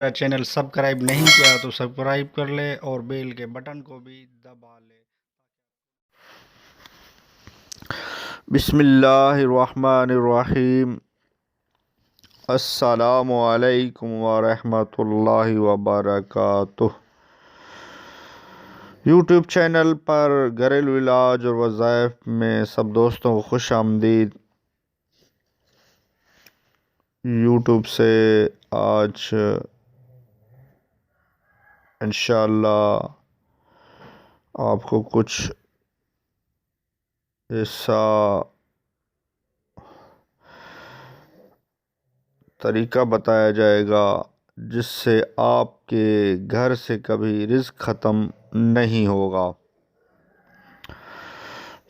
मेरा channel subscribe नहीं किया तो सब्सक्राइब कर ले और बेल के बटन को भी दबा ले। बिस्मिल्लाहिर्रहमानिर्रहीम। अस्सलामु अलैकुम वरहमतुल्लाहि वबरकातुह। यूट्यूब चैनल पर घरेलू इलाज और वज़ाइफ में सब दोस्तों को खुश आमदीद। यूट्यूब से आज इंशाअल्लाह आपको कुछ ऐसा तरीका बताया जाएगा जिससे आपके घर से कभी रिज़्क ख़त्म नहीं होगा।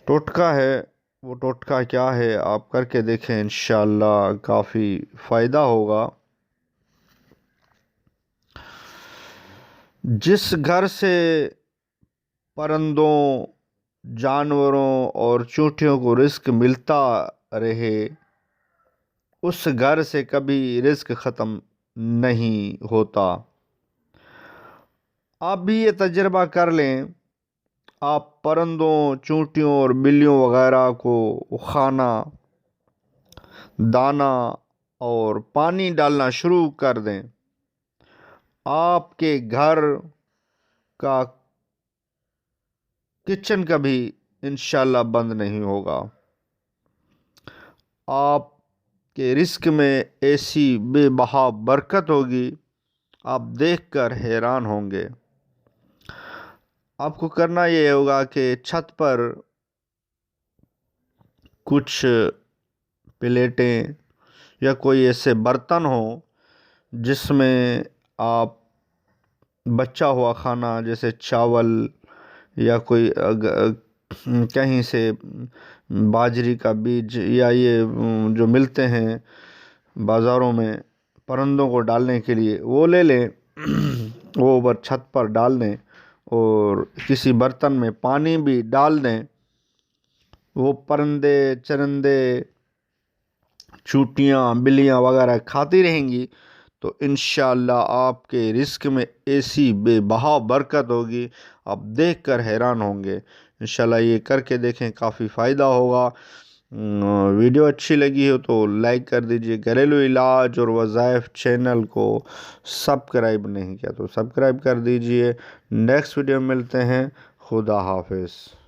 टोटका है, वो टोटका क्या है आप करके देखें, इंशाअल्लाह काफ़ी फ़ायदा होगा। जिस घर से परिंदों, जानवरों और चींटियों को रिज़्क मिलता रहे, उस घर से कभी रिज़्क ख़त्म नहीं होता। आप भी ये तजर्बा कर लें। आप परिंदों, चींटियों और बिल्लियों वगैरह को खाना, दाना और पानी डालना शुरू कर दें, आपके घर का किचन कभी इंशाल्लाह बंद नहीं होगा। आपके रिस्क में ऐसी बेबहा बरकत होगी, आप देखकर हैरान होंगे। आपको करना ये होगा कि छत पर कुछ प्लेटें या कोई ऐसे बर्तन हो जिसमें आप बचा हुआ खाना जैसे चावल या कोई कहीं से बाजरी का बीज या ये जो मिलते हैं बाज़ारों में परिंदों को डालने के लिए, वो ले लें। वो ऊपर छत पर डाल दें और किसी बर्तन में पानी भी डाल दें। वो परिंदे, चरिंदे, चूटियाँ, बिल्लियाँ वगैरह खाती रहेंगी तो इंशाअल्लाह आपके रिस्क में ऐसी बेबहा बरकत होगी, आप देखकर हैरान होंगे। इंशाअल्लाह ये करके देखें, काफ़ी फ़ायदा होगा। वीडियो अच्छी लगी हो तो लाइक कर दीजिए। घरेलू इलाज और वज़ाइफ चैनल को सब्सक्राइब नहीं किया तो सब्सक्राइब कर दीजिए। नेक्स्ट वीडियो में मिलते हैं। खुदा हाफिज़।